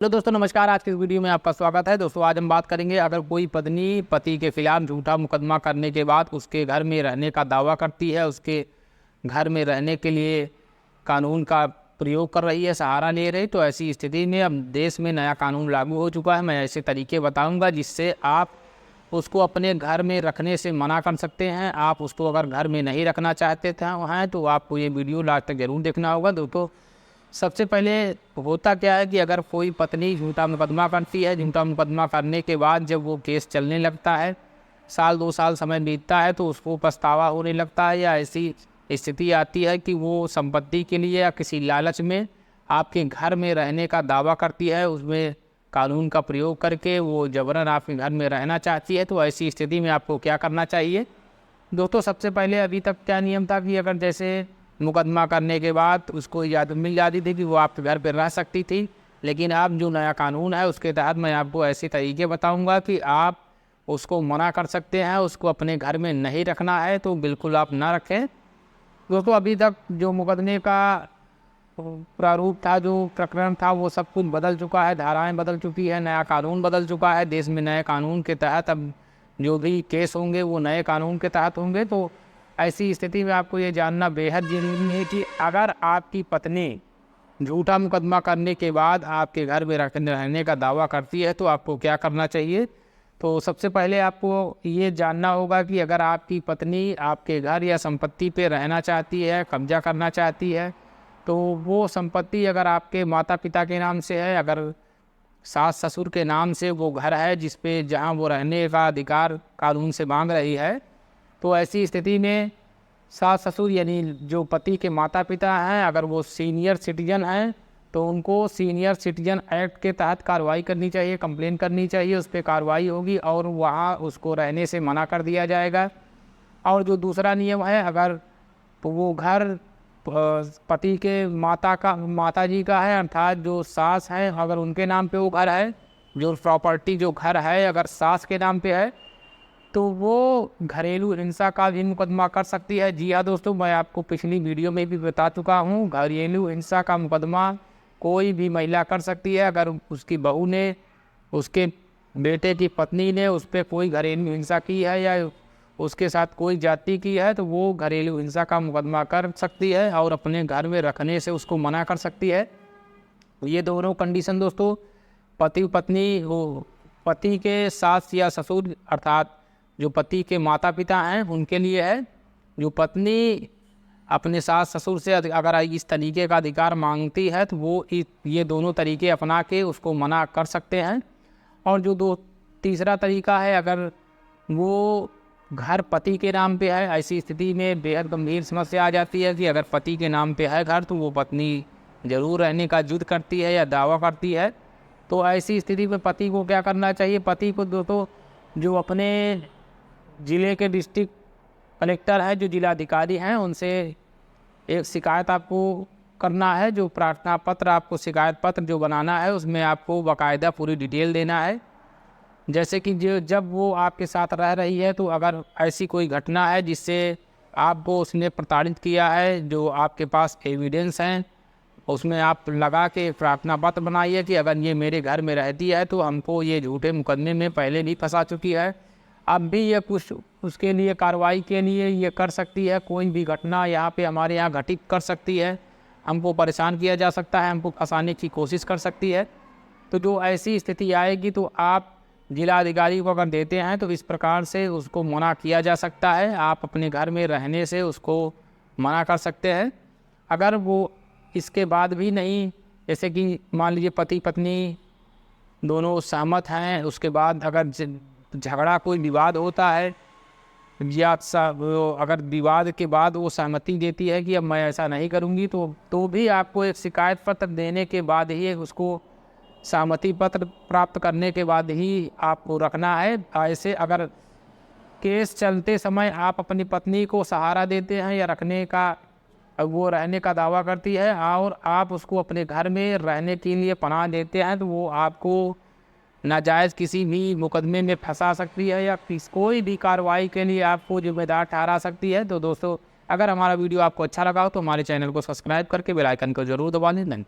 Hello दोस्तों, नमस्कार। आज की इस वीडियो में आपका स्वागत है। दोस्तों, आज हम बात करेंगे अगर कोई पत्नी पति के खिलाफ झूठा मुकदमा करने के बाद उसके घर में रहने का दावा करती है, उसके घर में रहने के लिए कानून का प्रयोग कर रही है, सहारा ले रही, तो ऐसी स्थिति में अब देश में नया कानून लागू हो चुका है। मैं ऐसे तरीके बताऊंगा जिससे आप उसको अपने घर में रखने से मना कर सकते हैं। आप उसको अगर घर में नहीं रखना चाहते हैं तो आपको ये वीडियो लास्ट तक ज़रूर देखना होगा। दोस्तों, सबसे पहले होता क्या है कि अगर कोई पत्नी झूठा मुकदमा करती है, झूठा मुकदमा करने के बाद जब वो केस चलने लगता है, साल 2 साल समय बीतता है, तो उसको पछतावा होने लगता है या ऐसी स्थिति आती है कि वो संपत्ति के लिए या किसी लालच में आपके घर में रहने का दावा करती है, उसमें कानून का प्रयोग करके वो जबरन आपके घर में रहना चाहती है। तो ऐसी स्थिति में आपको क्या करना चाहिए? दोस्तों, सबसे पहले अभी तक क्या नियम था कि अगर जैसे मुकदमा करने के बाद उसको इजाज़त मिल जाती थी कि वो आपके घर पर रह सकती थी, लेकिन अब जो नया कानून है उसके तहत मैं आपको ऐसे तरीके बताऊंगा कि आप उसको मना कर सकते हैं। उसको अपने घर में नहीं रखना है तो बिल्कुल आप ना रखें। दोस्तों, अभी तक जो मुकदमे का प्रारूप था, जो प्रकरण था, वो सब कुछ बदल चुका है, धाराएं बदल चुकी है, नया कानून बदल चुका है। देश में नए कानून के तहत अब जो भी केस होंगे वो नए कानून के तहत होंगे। तो ऐसी स्थिति में आपको ये जानना बेहद ज़रूरी है कि अगर आपकी पत्नी झूठा मुकदमा करने के बाद आपके घर में रहने का दावा करती है तो आपको क्या करना चाहिए। तो सबसे पहले आपको ये जानना होगा कि अगर आपकी पत्नी आपके घर या संपत्ति पे रहना चाहती है, कब्जा करना चाहती है, तो वो संपत्ति अगर आपके माता पिता के नाम से है, अगर सास ससुर के नाम से वो घर है जिस पे जहाँ वो रहने का अधिकार कानून से मांग रही है, तो ऐसी स्थिति में सास ससुर यानी जो पति के माता पिता हैं, अगर वो सीनियर सिटीजन हैं तो उनको सीनियर सिटीजन एक्ट के तहत कार्रवाई करनी चाहिए, कंप्लेन करनी चाहिए, उस पर कार्रवाई होगी और वहाँ उसको रहने से मना कर दिया जाएगा। और जो दूसरा नियम है, अगर वो घर पति के माता जी का है, अर्थात जो सास हैं, अगर उनके नाम पे वो घर है, जो प्रॉपर्टी जो घर है अगर सास के नाम पे है, तो वो घरेलू हिंसा का भी मुकदमा कर सकती है। जी हाँ दोस्तों, मैं आपको पिछली वीडियो में भी बता चुका हूँ, घरेलू हिंसा का मुकदमा कोई भी महिला कर सकती है। अगर उसकी बहू ने, उसके बेटे की पत्नी ने उस पर कोई घरेलू हिंसा की है या उसके साथ कोई जाति की है, तो वो घरेलू हिंसा का मुकदमा कर सकती है और अपने घर में रखने से उसको मना कर सकती है। ये दोनों कंडीशन दोस्तों पति पत्नी, वो पति के सास या ससुर अर्थात जो पति के माता पिता हैं उनके लिए है। जो पत्नी अपने सास ससुर से अगर इस तरीके का अधिकार मांगती है तो वो ये दोनों तरीके अपना के उसको मना कर सकते हैं। और जो तीसरा तरीका है, अगर वो घर पति के नाम पे है, ऐसी स्थिति में बेहद गंभीर समस्या आ जाती है कि अगर पति के नाम पे है घर तो वो पत्नी ज़रूर रहने का जिद करती है या दावा करती है। तो ऐसी स्थिति में पति को क्या करना चाहिए? पति को दोस्तों जो अपने ज़िले के डिस्ट्रिक्ट कलेक्टर है, जो जिलाधिकारी हैं, उनसे एक शिकायत आपको करना है। जो प्रार्थना पत्र, आपको शिकायत पत्र जो बनाना है उसमें आपको बाकायदा पूरी डिटेल देना है। जैसे कि जब वो आपके साथ रह रही है तो अगर ऐसी कोई घटना है जिससे आपको उसने प्रताड़ित किया है, जो आपके पास एविडेंस हैं, उसमें आप लगा के प्रार्थना पत्र बनाइए कि अगर ये मेरे घर में रहती है तो हमको ये झूठे मुकदमे में पहले भी फंसा चुकी है, अब भी ये कुछ उसके लिए कार्रवाई के लिए ये कर सकती है, कोई भी घटना यहाँ पे हमारे यहाँ घटित कर सकती है, हमको परेशान किया जा सकता है, हमको फंसाने की कोशिश कर सकती है। तो जो ऐसी स्थिति आएगी तो आप जिलाधिकारी को अगर देते हैं तो इस प्रकार से उसको मना किया जा सकता है। आप अपने घर में रहने से उसको मना कर सकते हैं। अगर वो इसके बाद भी नहीं, जैसे कि मान लीजिए पति पत्नी दोनों सहमत हैं, उसके बाद अगर झगड़ा कोई विवाद होता है या अगर विवाद के बाद वो सहमति देती है कि अब मैं ऐसा नहीं करूँगी, तो भी आपको एक शिकायत पत्र देने के बाद ही उसको सहमति पत्र प्राप्त करने के बाद ही आपको रखना है। ऐसे अगर केस चलते समय आप अपनी पत्नी को सहारा देते हैं या रखने का, वो रहने का दावा करती है और आप उसको अपने घर में रहने के लिए पनाह देते हैं, तो वो आपको नाजायज़ किसी भी मुकदमे में फंसा सकती है या कोई भी कार्रवाई के लिए आपको जिम्मेदार ठहरा सकती है। तो दोस्तों, अगर हमारा वीडियो आपको अच्छा लगा हो तो हमारे चैनल को सब्सक्राइब करके बेल आइकन को ज़रूर दबा दें।